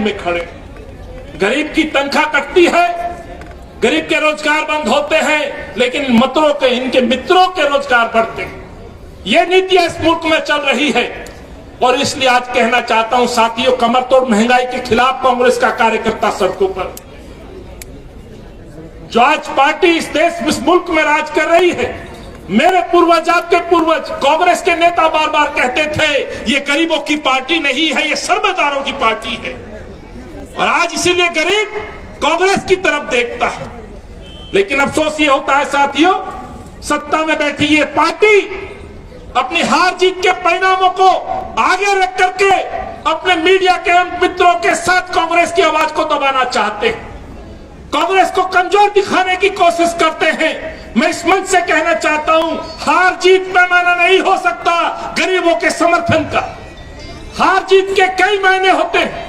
में खड़े। गरीब की तनख्वाह कटती है, गरीब के रोजगार बंद होते हैं, लेकिन मतों के इनके मित्रों के रोजगार बढ़ते हैं। ये नीतियां इस मुल्क में चल रही है और इसलिए आज कहना चाहता हूं साथियों, कमर तोड़ महंगाई के खिलाफ कांग्रेस का कार्यकर्ता सड़कों पर, जो आज पार्टी इस देश इस मुल्क में राज कर रही है। मेरे पूर्वज, आपके पूर्वज, कांग्रेस के नेता बार बार कहते थे ये गरीबों की पार्टी नहीं है, ये सरमादारों की पार्टी है। और आज इसीलिए गरीब कांग्रेस की तरफ देखता है। लेकिन अफसोस ये होता है साथियों, सत्ता में बैठी ये पार्टी अपनी हार जीत के परिणामों को आगे रख करके अपने मीडिया के मित्रों के साथ कांग्रेस की आवाज को दबाना चाहते हैं, कांग्रेस को कमजोर दिखाने की कोशिश करते हैं। मैं इस मंच से कहना चाहता हूं, हार जीत पैमाना नहीं हो सकता गरीबों के समर्थन का। हार जीत के कई मायने होते हैं,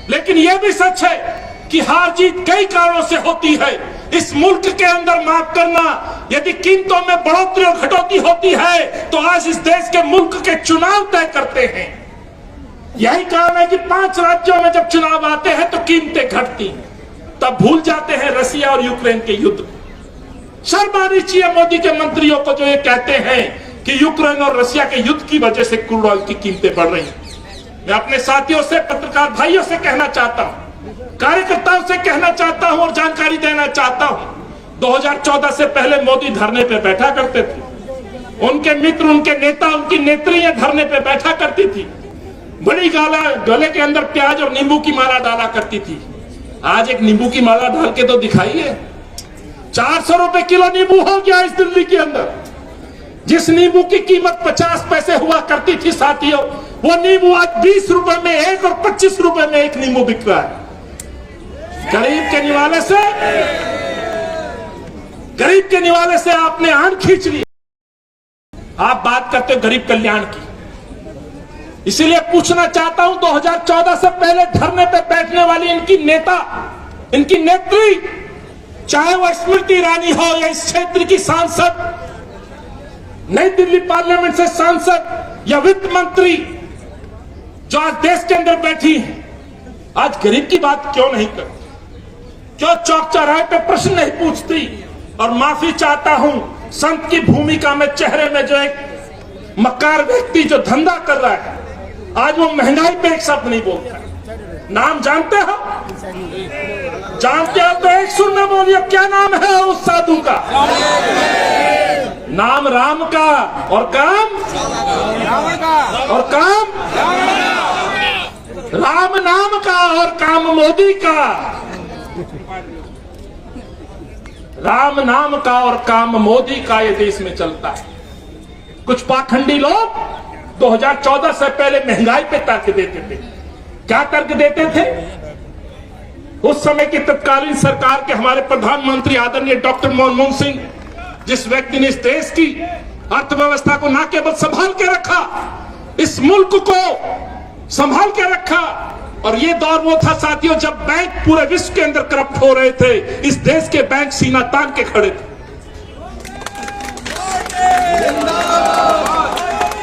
लेकिन यह भी सच है कि हार जीत कई कारणों से होती है। इस मुल्क के अंदर माफ करना, यदि कीमतों में बढ़ोतरी और घटोतरी होती है तो आज इस देश के मुल्क के चुनाव तय करते हैं। यही कारण है कि 5 राज्यों में जब चुनाव आते हैं तो कीमतें घटती हैं, तब भूल जाते हैं रसिया और यूक्रेन के युद्ध। शर्म आनी चाहिए मोदी के मंत्रियों को जो ये कहते हैं कि यूक्रेन और रसिया के युद्ध की वजह से क्रूड ऑयल की कीमतें बढ़ रही हैं। मैं अपने साथियों से, पत्रकार भाइयों से कहना चाहता हूं, कार्यकर्ताओं से कहना चाहता हूं और जानकारी देना चाहता हूं, 2014 से पहले मोदी धरने पे बैठा करते थे। उनके मित्र, उनके नेता, उनकी नेत्रियां धरने पे बैठा करती थी, बड़ी गले के अंदर प्याज और नींबू की माला डाला करती थी। आज एक नींबू की माला डाल के तो दिखाइए। 400 रुपए किलो नींबू हो गया इस दिल्ली के अंदर। जिस नींबू की कीमत 50 पैसे हुआ करती थी साथियों, वो नींबू आज 20 रुपए में एक और 25 रुपए में एक नींबू बिक रहा है। गरीब के निवाले से आपने आन खींच ली। आप बात करते हो गरीब कल्याण की, इसीलिए पूछना चाहता हूं, 2014 से पहले धरने पे बैठने वाली इनकी नेता, इनकी नेत्री, चाहे वो स्मृति ईरानी हो या इस क्षेत्र की सांसद, नई दिल्ली पार्लियामेंट से सांसद या वित्त मंत्री, जो आज देश के अंदर बैठी है, आज गरीब की बात क्यों नहीं करती? क्यों चौक चौराहे पे प्रश्न नहीं पूछती? और माफी चाहता हूं, संत की भूमिका में चेहरे में जो एक मक्कार व्यक्ति जो धंधा कर रहा है, आज वो महंगाई पे एक शब्द नहीं बोलता। नाम जानते हो? जानते हो तो एक सुनने बोलिए, क्या नाम है उस साधु का? नाम राम का और काम राम नाम का और काम मोदी का। राम नाम का और काम मोदी का ये देश में चलता है। कुछ पाखंडी लोग 2014 से पहले महंगाई पे तर्क देते थे। क्या तर्क देते थे? उस समय की तत्कालीन सरकार के हमारे प्रधानमंत्री आदरणीय डॉक्टर मनमोहन सिंह, जिस व्यक्ति ने इस देश की अर्थव्यवस्था को न केवल संभाल के रखा, इस मुल्क को संभाल के रखा। और ये दौर वो था साथियों जब बैंक पूरे विश्व के अंदर करप्ट हो रहे थे, इस देश के बैंक सीना तान के खड़े थे।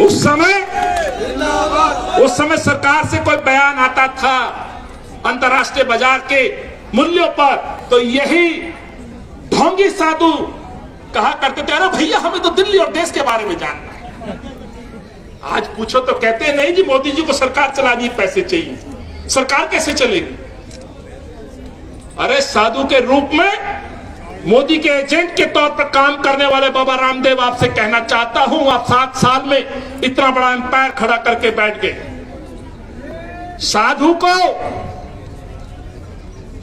उस समय सरकार से कोई बयान आता था अंतर्राष्ट्रीय बाजार के मूल्यों पर, तो यही ढोंगी साधु कहा करते थे, अरे भैया हमें तो दिल्ली और देश के बारे में जानना है। आज पूछो तो कहते हैं नहीं जी, मोदी जी को सरकार चलानी, पैसे चाहिए, सरकार कैसे चलेगी? अरे साधु के रूप में मोदी के एजेंट के तौर पर काम करने वाले बाबा रामदेव, आपसे कहना चाहता हूं, आप 7 साल में इतना बड़ा एम्पायर खड़ा करके बैठ गए। साधु को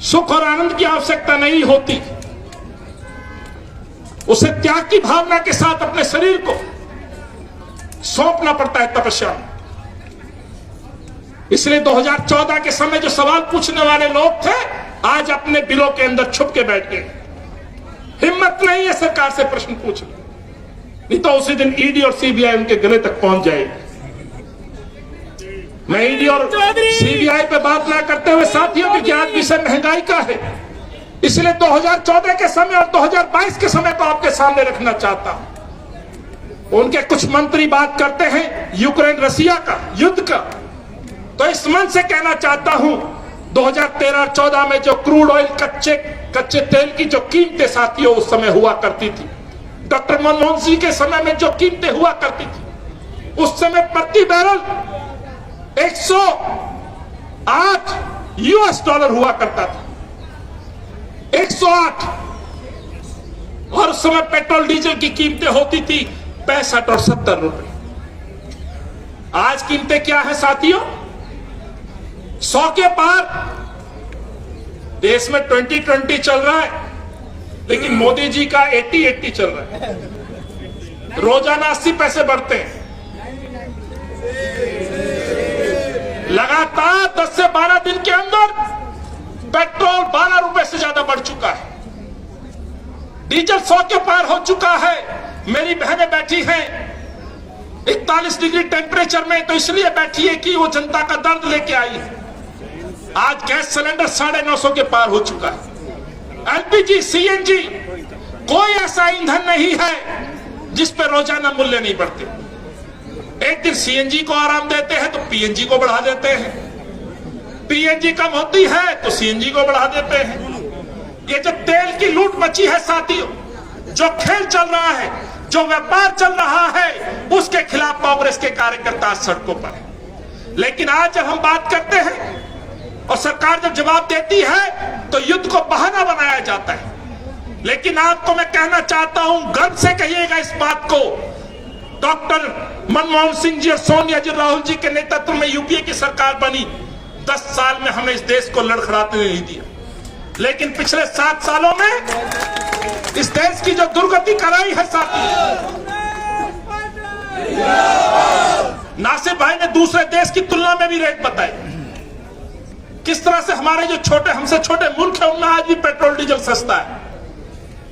सुख और आनंद की आवश्यकता नहीं होती, उसे त्याग की भावना के साथ अपने शरीर को सौंपना पड़ता है तपस्या में। इसलिए 2014 के समय जो सवाल पूछने वाले लोग थे, आज अपने बिलों के अंदर छुप के बैठ गए। हिम्मत नहीं है सरकार से प्रश्न पूछने, नहीं तो उसी दिन ईडी और सीबीआई उनके गले तक पहुंच जाएगी। मैं ईडी और सीबीआई पे बात ना करते हुए साथियों की आज विषय महंगाई का है, इसलिए 2014 के समय और 2022 के समय को आपके सामने रखना चाहता हूं। उनके कुछ मंत्री बात करते हैं यूक्रेन रसिया का युद्ध का, तो इस मंच से कहना चाहता हूं 2013-14 में जो क्रूड ऑयल कच्चे तेल की जो कीमतें साथियों उस समय हुआ करती थी, डॉक्टर मनमोहन सिंह के समय में जो कीमतें हुआ करती थी, उस समय प्रति बैरल 108 US डॉलर हुआ करता था, 108। और उस समय पेट्रोल डीजल की कीमतें होती थी 65 और 70 रुपए। आज कीमतें क्या है साथियों? 100 के पार। देश में 2020 चल रहा है, लेकिन मोदी जी का 80-80 चल रहा है। रोजाना 80 पैसे बढ़ते हैं। लगातार 10 से 12 दिन के अंदर पेट्रोल 12 रुपए से ज्यादा बढ़ चुका है। डीजल 100 के पार हो चुका है। मेरी बहनें बैठी हैं 41 डिग्री टेम्परेचर में, तो इसलिए बैठी है कि वो जनता का दर्द लेके आई है। आज गैस सिलेंडर 950 के पार हो चुका है। LPG, CNG, कोई ऐसा ईंधन नहीं है जिस पर रोजाना मूल्य नहीं बढ़ते। एक दिन CNG को आराम देते हैं तो PNG को बढ़ा देते हैं, PNG कम होती है तो CNG को बढ़ा देते हैं। ये जो तेल की लूट मची है साथियों, जो खेल चल रहा है, जो व्यापार चल रहा है, उसके खिलाफ कांग्रेस के कार्यकर्ता सड़कों पर हैं। लेकिन आज जब हम बात करते हैं और सरकार जब जवाब देती है तो युद्ध को बहाना बनाया जाता है। लेकिन आपको मैं कहना चाहता हूं, गर्व से कहिएगा इस बात को, डॉक्टर मनमोहन सिंह जी और सोनिया जी, राहुल जी के नेतृत्व में यूपीए की सरकार बनी। 10 साल में हमने इस देश को लड़खड़ाते नहीं दिया, लेकिन पिछले 7 सालों में इस देश की जो दुर्गति कराई है साथी, नासिर भाई ने दूसरे देश की तुलना में भी रेट बताई, किस तरह से हमारे जो हमसे छोटे मुल्क है उनमें आज भी पेट्रोल डीजल सस्ता है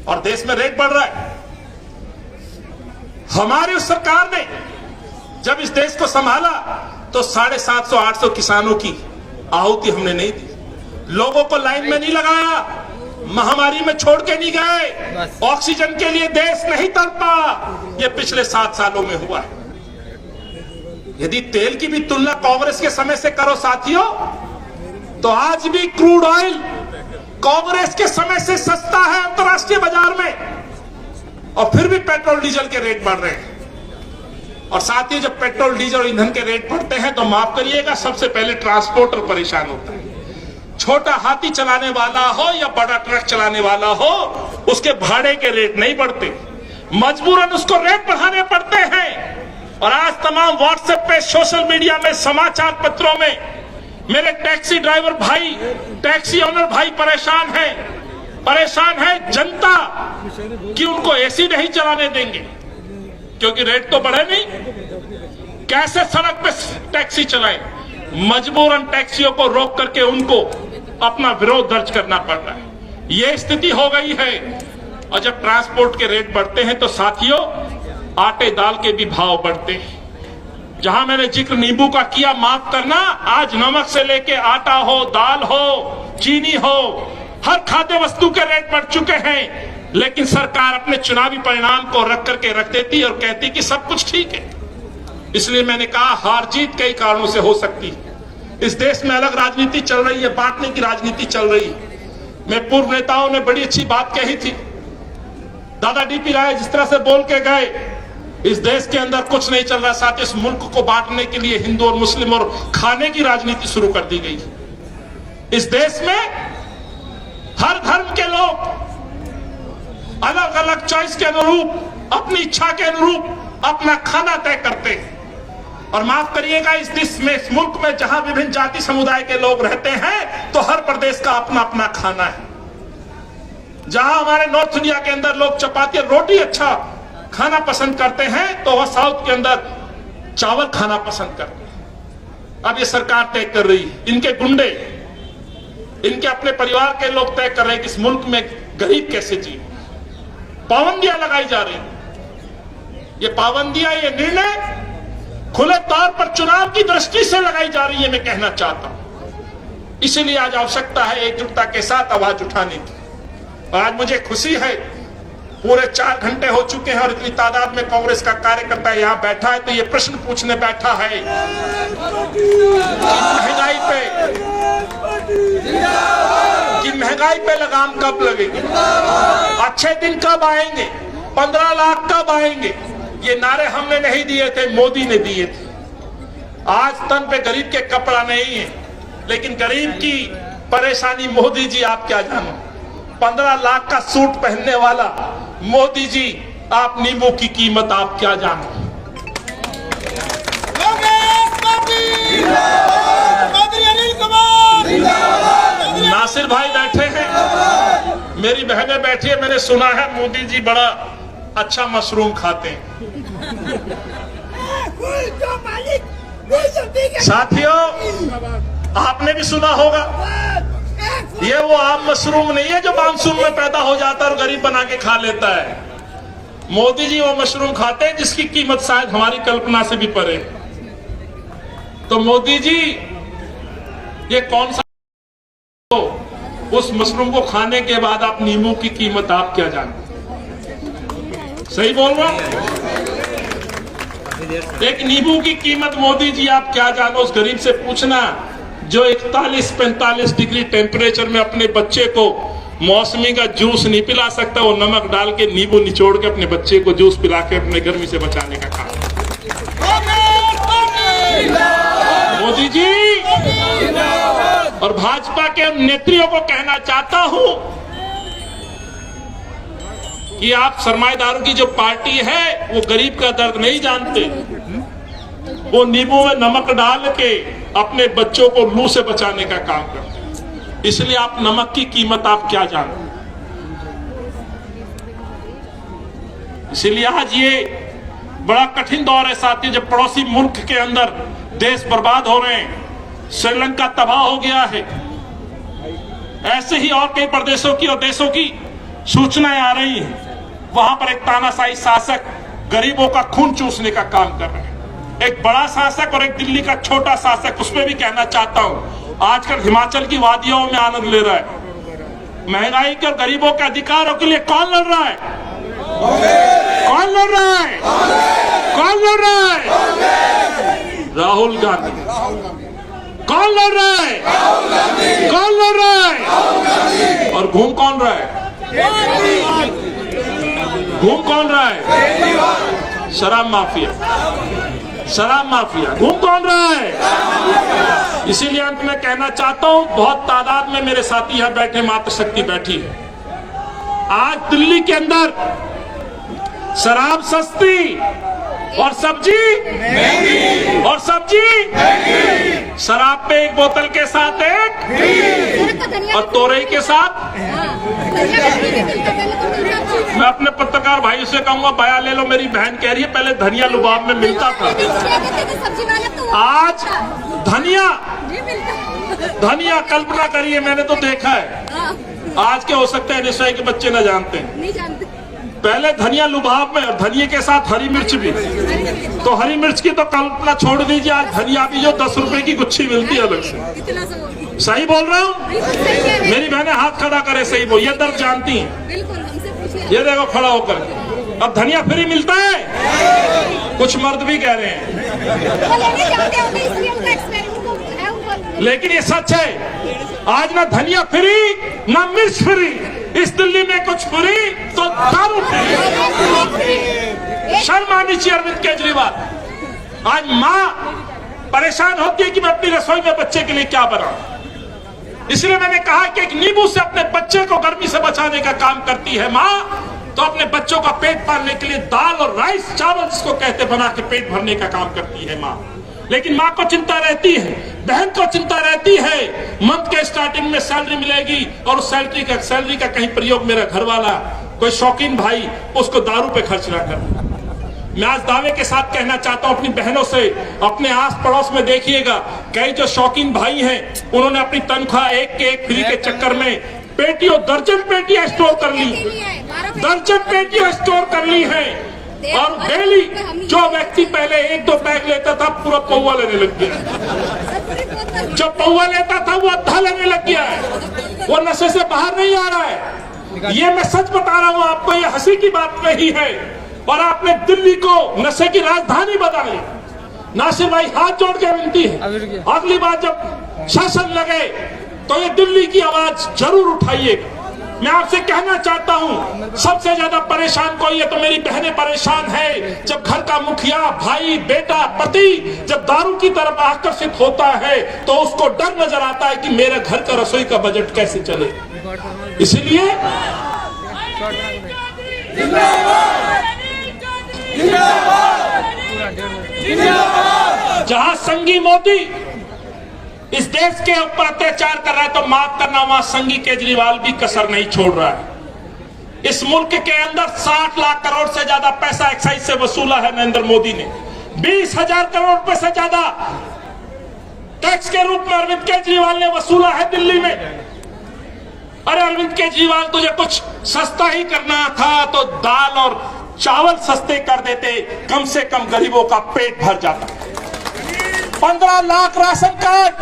और देश में रेट बढ़ रहा है। हमारी उस सरकार ने जब इस देश को संभाला तो 750-800 किसानों की आहुति हमने नहीं दी, लोगों को लाइन में नहीं लगाया, महामारी में छोड़ के नहीं गए, ऑक्सीजन के लिए देश नहीं तड़पा। ये पिछले 7 सालों में हुआ है। यदि तेल की भी तुलना कांग्रेस के समय से करो साथियों, तो आज भी क्रूड ऑयल कांग्रेस के समय से सस्ता है अंतर्राष्ट्रीय बाजार में, और फिर भी पेट्रोल डीजल के रेट बढ़ रहे हैं। और साथ ही जब पेट्रोल डीजल ईंधन के रेट बढ़ते हैं तो माफ करिएगा, सबसे पहले ट्रांसपोर्टर परेशान होता है। छोटा हाथी चलाने वाला हो या बड़ा ट्रक चलाने वाला हो, उसके भाड़े के रेट नहीं बढ़ते, मजबूरन उसको रेट बढ़ाने पड़ते हैं। और आज तमाम व्हाट्सएप पे, सोशल मीडिया में, समाचार पत्रों में मेरे टैक्सी ड्राइवर भाई, टैक्सी ओनर भाई परेशान है जनता कि उनको एसी नहीं चलाने देंगे क्योंकि रेट तो बढ़े नहीं, कैसे सड़क पे टैक्सी चलाएं। मजबूरन टैक्सियों को रोक करके उनको अपना विरोध दर्ज करना पड़ रहा है। ये स्थिति हो गई है। और जब ट्रांसपोर्ट के रेट बढ़ते हैं तो साथियों आटे दाल के भी भाव बढ़ते हैं। जहां मैंने जिक्र नींबू का किया, माफ करना, आज नमक से लेके आटा हो, दाल हो, चीनी हो, हर खाद्य वस्तु के रेट बढ़ चुके हैं। लेकिन सरकार अपने चुनावी परिणाम को रख करके रख देती और कहती कि सब कुछ ठीक है। इसलिए मैंने कहा हार जीत कई कारणों से हो सकती है। इस देश में अलग राजनीति चल रही है, बांटने की राजनीति चल रही है। मैं पूर्व नेताओं ने बड़ी अच्छी बात कही थी, दादा डीपी राय जिस तरह से बोल के गए, इस देश के अंदर कुछ नहीं चल रहा साथ, इस मुल्क को बांटने के लिए हिंदू और मुस्लिम और खाने की राजनीति शुरू कर दी गई। इस देश में हर धर्म के लोग अलग अलग चॉइस के अनुरूप, अपनी इच्छा के अनुरूप अपना खाना तय करते हैं। और माफ करिएगा, इस देश में, इस मुल्क में जहां विभिन्न जाति समुदाय के लोग रहते हैं तो हर प्रदेश का अपना अपना खाना है। जहां हमारे नॉर्थ इंडिया के अंदर लोग चपाती और रोटी अच्छा खाना पसंद करते हैं, तो वह साउथ के अंदर चावल खाना पसंद करते हैं। अब ये सरकार तय कर रही है, इनके गुंडे, इनके अपने परिवार के लोग तय कर रहे हैं कि इस मुल्क में गरीब कैसे जिए। पाबंदियां लगाई जा रही, ये पाबंदियां, ये निर्णय खुले तौर पर चुनाव की दृष्टि से लगाई जा रही है, मैं कहना चाहता हूं। इसलिए आज आवश्यकता है एकजुटता के साथ आवाज उठाने की। और आज मुझे खुशी है, पूरे 4 घंटे हो चुके हैं और इतनी तादाद में कांग्रेस का कार्यकर्ता यहां बैठा है, तो ये प्रश्न पूछने बैठा है महंगाई पे कि महंगाई पे लगाम कब लगेगी, अच्छे दिन कब आएंगे, 15 लाख कब आएंगे। ये नारे हमने नहीं दिए थे, मोदी ने दिए थे। आज तन पे गरीब के कपड़ा नहीं है, लेकिन गरीब की परेशानी मोदी जी आप क्या जानो। 15 लाख का सूट पहनने वाला मोदी जी, आप नींबू की कीमत आप क्या जानो। नासिर भाई बैठे हैं, मेरी बहनें बैठी है, मैंने सुना है मोदी जी बड़ा अच्छा मशरूम खाते हैं। साथियों, आपने भी सुना होगा, ये वो आम मशरूम नहीं है जो मानसून में पैदा हो जाता है और गरीब बना के खा लेता है। मोदी जी वो मशरूम खाते हैं जिसकी कीमत शायद हमारी कल्पना से भी परे। तो मोदी जी, ये कौन सा, उस मशरूम को खाने के बाद आप नींबू की कीमत आप क्या जानते? सही बोल रहा हूं? एक नींबू की कीमत मोदी जी आप क्या जानो। उस गरीब से पूछना जो 41-45 डिग्री टेम्परेचर में अपने बच्चे को मौसमी का जूस नहीं पिला सकता, वो नमक डाल के नींबू निचोड़ के अपने बच्चे को जूस पिला के अपने गर्मी से बचाने का काम। मोदी जी और भाजपा के नेत्रियों को कहना चाहता हूं कि आप सरमाएदारों की जो पार्टी है वो गरीब का दर्द नहीं जानते। वो नींबू में नमक डाल के अपने बच्चों को लू से बचाने का काम करते। इसलिए आप नमक की कीमत आप क्या जानते। इसलिए आज ये बड़ा कठिन दौर है साथियों, जब पड़ोसी मुल्क के अंदर देश बर्बाद हो रहे हैं, श्रीलंका तबाह हो गया है, ऐसे ही और कई प्रदेशों की और देशों की सूचनाएं आ रही हैं। वहां पर एक तानाशाही शासक गरीबों का खून चूसने का काम कर रहे हैं। एक बड़ा शासक और एक दिल्ली का छोटा शासक, उसमें भी कहना चाहता हूं, आजकल हिमाचल की वादियों में आनंद ले रहा है। महंगाई के और गरीबों के अधिकारों के लिए कौन लड़ रहा है? कौन लड़ रहा है? कौन लड़ रहा है? राहुल गांधी। कौन लड़ रहा है? कौन लड़ रहा है? और घूम कौन रहा है? घूम कौन रहा है? शराब माफिया। शराब माफिया घूम कौन रहा है? इसीलिए अंत में कहना चाहता हूं, बहुत तादाद में मेरे साथी यहां बैठे, मातृशक्ति बैठी है। आज दिल्ली के अंदर शराब सस्ती और सब्जी महंगी, और सब्जी महंगी। शराब पे एक बोतल के साथ एक, और तोरई के साथ। मैं अपने पत्रकार भाई से कहूंगा, बया ले लो, मेरी बहन कह रही है पहले धनिया लुबाब में मिलता था, आज धनिया कल्पना करिए, मैंने तो देखा है। आज के हो सकते हैं निश्चय के बच्चे न जानते हैं, पहले धनिया लुभाव में और धनिया के साथ हरी मिर्च भी। तो हरी मिर्च की तो कल्पना छोड़ दीजिए, आज धनिया भी जो 10 रुपए की गुच्छी मिलती है अलग से। सही बोल रहा हूँ? मेरी बहनें हाथ खड़ा करे, सही बोल, ये दर्द जानती हैं। ये देखो खड़ा होकर, अब धनिया फ्री मिलता है, कुछ मर्द भी कह रहे हैं, लेकिन ये सच है। आज ना धनिया फ्री ना मिर्च फ्री, इस दिल्ली में कुछ फ्री तो दारू फ्री। शर्म आनी चाहिए अरविंद केजरीवाल। आज माँ परेशान होती है कि मैं अपनी रसोई में बच्चे के लिए क्या बनाऊं। इसलिए मैंने कहा कि एक नींबू से अपने बच्चे को गर्मी से बचाने का काम करती है माँ, तो अपने बच्चों का पेट पालने के लिए दाल और राइस चावल जिसको कहते बना के पेट भरने का काम करती है माँ। लेकिन माँ को चिंता रहती है, बहन को चिंता रहती है, मंथ के स्टार्टिंग में सैलरी मिलेगी और उस सैलरी का कहीं प्रयोग मेरा घर वाला कोई शौकीन भाई उसको दारू पे खर्च ना कर। मैं आज दावे के साथ कहना चाहता हूं अपनी बहनों से, अपने आस पड़ोस में देखिएगा, कई जो शौकीन भाई हैं उन्होंने अपनी तनख्वाह एक के एक फ्री के चक्कर में पेटियों दर्जन पेटियां स्टोर कर ली, दर्जन पेटियां स्टोर कर ली है। और डेली जो व्यक्ति पहले 1-2 बैग लेता था पूरा पौवा लेने लग गया, जो पौवा लेता था वो अद्धा लेने लग गया है, वो नशे से बाहर नहीं आ रहा है। ये मैं सच बता रहा हूं आपको, ये हंसी की बात नहीं है। और आपने दिल्ली को नशे की राजधानी बना ली। नासिर भाई हाथ जोड़ के विनती है, अगली बार जब शासन लगे तो ये दिल्ली की आवाज जरूर उठाइएगा। मैं आपसे कहना चाहता हूं, सबसे ज्यादा परेशान कोई है तो मेरी बहनें परेशान है। जब घर का मुखिया, भाई, बेटा, पति जब दारू की तरफ आकर्षित होता है तो उसको डर नजर आता है कि मेरे घर का रसोई का बजट कैसे चले। इसलिए जहां संगी मोदी इस देश के ऊपर अत्याचार कर रहा है तो माफ करना, वहां संगी केजरीवाल भी कसर नहीं छोड़ रहा है। इस मुल्क के अंदर 60 लाख करोड़ से ज्यादा पैसा एक्साइज से वसूला है नरेंद्र मोदी ने। 20,000 करोड़ रुपए से ज्यादा टैक्स के रूप में अरविंद केजरीवाल ने वसूला है दिल्ली में। अरे अरविंद केजरीवाल, तुझे कुछ सस्ता ही करना था तो दाल और चावल सस्ते कर देते, कम से कम गरीबों का पेट भर जाता। 15 lakh ration card,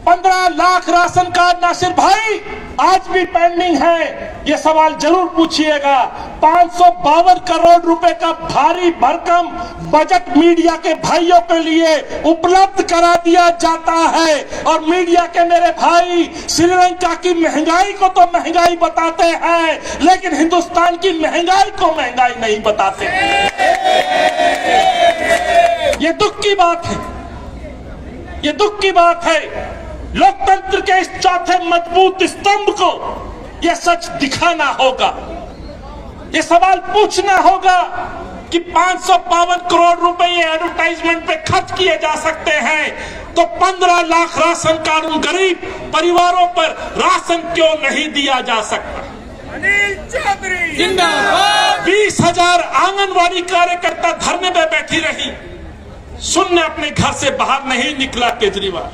15 lakh ration card Nasir भाई आज भी पेंडिंग है। ये सवाल जरूर पूछिएगा। 552 करोड़ रुपए का भारी भरकम बजट मीडिया के भाइयों के लिए उपलब्ध करा दिया जाता है। और मीडिया के मेरे भाई श्रीलंका की महंगाई को तो महंगाई बताते हैं, लेकिन हिंदुस्तान की महंगाई को महंगाई नहीं बताते। ये दुख की बात है, ये दुख की बात है। लोकतंत्र के इस चौथे मजबूत स्तंभ को यह सच दिखाना होगा। ये सवाल पूछना होगा कि 552 करोड़ रुपए ये एडवर्टाइजमेंट पे खर्च किए जा सकते हैं, तो 15 लाख राशन कार्ड उन गरीब परिवारों पर राशन क्यों नहीं दिया जा सकता? अनिल चौधरी जिंदाबाद। 20,000 आंगनवाड़ी कार्यकर्ता धरने में बैठी रही, सुनने अपने घर से बाहर नहीं निकला केजरीवाल,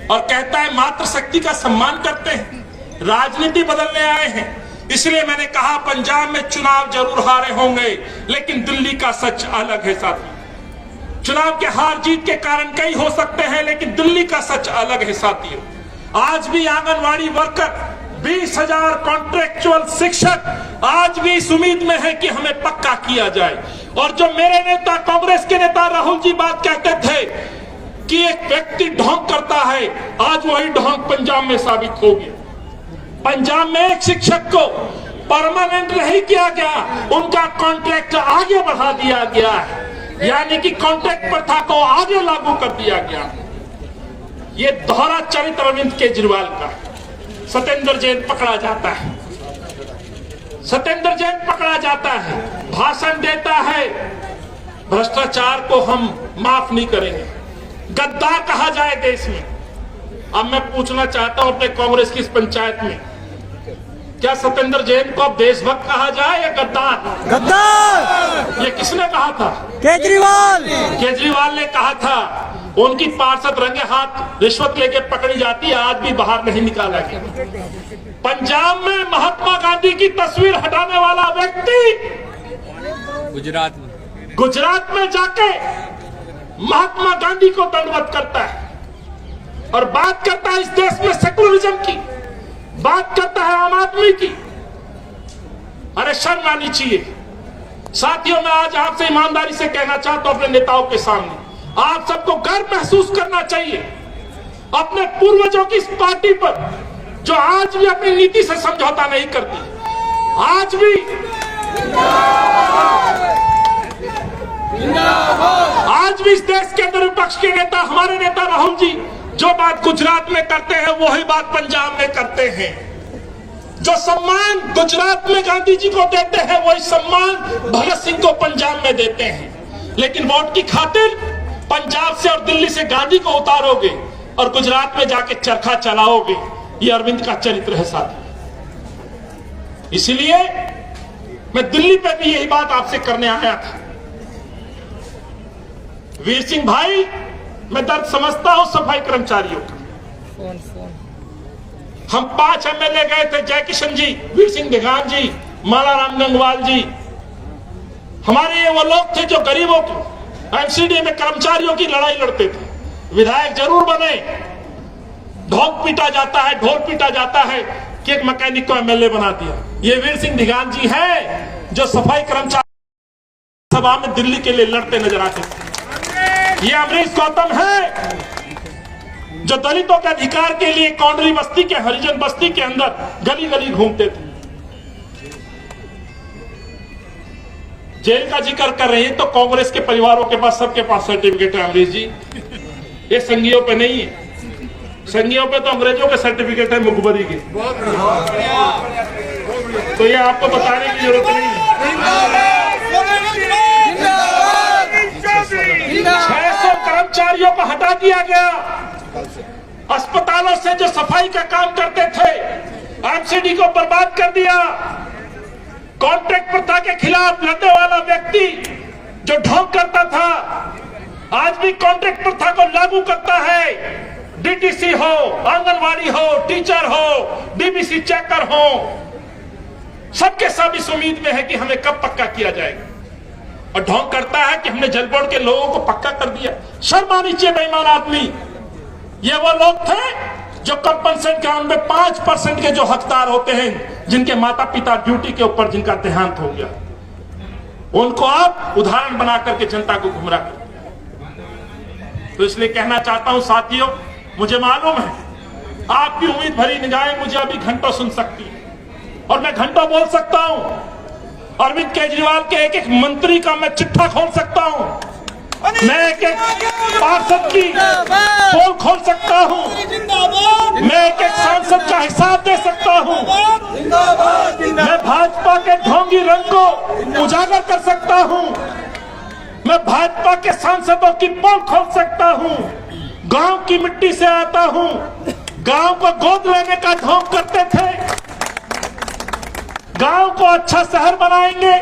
और कहता है मातृशक्ति का सम्मान करते हैं, राजनीति बदलने आए हैं। इसलिए मैंने कहा पंजाब में चुनाव जरूर हारे होंगे, लेकिन दिल्ली का सच अलग है साथियों। चुनाव के हार जीत के कारण कई हो सकते हैं, लेकिन दिल्ली का सच अलग है साथियों। आज भी आंगनवाड़ी वर्कर, 20,000 कॉन्ट्रेक्चुअल शिक्षक आज भी इस उम्मीद में है कि हमें पक्का किया जाए। और जो मेरे नेता, कांग्रेस के नेता राहुल जी बात कहते थे कि एक व्यक्ति ढोंग करता है, आज वही ढोंग पंजाब में साबित हो गया। पंजाब में एक शिक्षक को परमानेंट नहीं किया गया, उनका कॉन्ट्रैक्ट आगे बढ़ा दिया गया है, यानी कि कॉन्ट्रैक्ट प्रथा को आगे लागू कर दिया गया। ये दोहरा चरित्र अरविंद केजरीवाल का। सत्येंद्र जैन पकड़ा जाता है, सत्येंद्र जैन पकड़ा जाता है, भाषण देता है, भ्रष्टाचार को हम माफ नहीं करेंगे, गद्दार कहा जाए देश में। अब मैं पूछना चाहता हूं अपने कांग्रेस की इस पंचायत में, क्या सत्येंद्र जैन को अब देशभक्त कहा जाए या गद्दार? गद्दार! ये किसने कहा था? केजरीवाल! केजरीवाल ने कहा था। उनकी पार्षद रंगे हाथ रिश्वत लेके पकड़ी जाती है, आज भी बाहर नहीं निकाला गया। पंजाब में महात्मा गांधी की तस्वीर हटाने वाला व्यक्ति गुजरात में जाके महात्मा गांधी को दंडवत करता है और बात करता है इस देश में सेकुलरिज्म की, बात करता है आम आदमी की। अरे शर्म आनी चाहिए साथियों। मैं आज आपसे ईमानदारी से कहना चाहता हूं अपने नेताओं के सामने, आप सबको गर्व महसूस करना चाहिए अपने पूर्वजों की इस पार्टी पर, जो आज भी अपनी नीति से समझौता नहीं करती। आज भी इस देश के अंदर विपक्ष के नेता, हमारे नेता राहुल जी, जो बात गुजरात में करते हैं वही बात पंजाब में करते हैं। जो सम्मान गुजरात में गांधी जी को देते हैं वही सम्मान भगत सिंह को पंजाब में देते हैं। लेकिन वोट की खातिर पंजाब से और दिल्ली से गांधी को उतारोगे और गुजरात में जाके चरखा चलाओगे। ये अरविंद का चरित्र है साथी। इसलिए मैं दिल्ली पे भी यही बात आपसे करने आया था। वीर सिंह भाई, मैं दर्द समझता हूं सफाई कर्मचारियों का। हम 5 एमएलए गए थे, जय किशन जी, वीर सिंह दिगान जी, मालाराम गंगवाल जी। हमारे ये वो लोग थे जो गरीबों को एमसीडी में कर्मचारियों की लड़ाई लड़ते थे। विधायक जरूर बने, ढोल पीटा जाता है, ढोल पीटा जाता है कि एक मैकेनिक को एमएलए बना दिया। ये वीर सिंह दिगान जी हैं जो सफाई कर्मचारी सभा में दिल्ली के लिए लड़ते नजर आते थे। ये अमरीश गौतम है जो दलितों के अधिकार के लिए कौंडली बस्ती के, हरिजन बस्ती के अंदर गली गली घूमते थे। जेल का जिक्र कर रहे हैं तो कांग्रेस के परिवारों के पास, सबके पास सर्टिफिकेट है अमरीश जी, ये संघियों पे नहीं है। संघियों पे तो अंग्रेजों के सर्टिफिकेट है मुखबरी के, तो ये आपको बताने की जरूरत नहीं है। 600 कर्मचारियों को हटा दिया गया। अस्पतालों से जो सफाई का काम करते थे, एमसीडी को बर्बाद कर दिया। कॉन्ट्रैक्ट प्रथा के खिलाफ लड़ने वाला व्यक्ति जो ढोंग करता था, आज भी कॉन्ट्रैक्ट प्रथा को लागू करता है। डीटीसी हो, आंगनवाड़ी हो, टीचर हो, डीबीसी चेकर हो, सबके सब इस उम्मीद में है कि हमें कब पक्का किया जाएगा, और ढोंग करता है कि हमने जल बोर्ड के लोगों को पक्का कर दिया। शर्म आनी चाहिए बेईमान आदमी। ये वो लोग थे जो कंपनसेशन ग्राउंड में 5% के जो हकदार होते हैं, जिनके माता पिता ड्यूटी के ऊपर जिनका देहांत हो गया, उनको आप उदाहरण बना करके जनता को गुमराह करते। तो इसलिए कहना चाहता हूं साथियों, मुझे मालूम है आपकी उम्मीद भरी निगाहें मुझे अभी घंटों सुन सकती है, और मैं घंटों बोल सकता हूं। अरविंद केजरीवाल के एक एक मंत्री का मैं चिट्ठा खोल सकता हूं, मैं एक एक पार्षद की पोल खोल सकता हूं, मैं एक एक सांसद का हिसाब दे सकता हूं, मैं भाजपा के ढोंगी रंग को उजागर कर सकता हूं, मैं भाजपा के सांसदों की पोल खोल सकता हूं। गांव की मिट्टी से आता हूं, गांव को गोद लेने का ढोंग करते थे। गांव को अच्छा शहर बनाएंगे,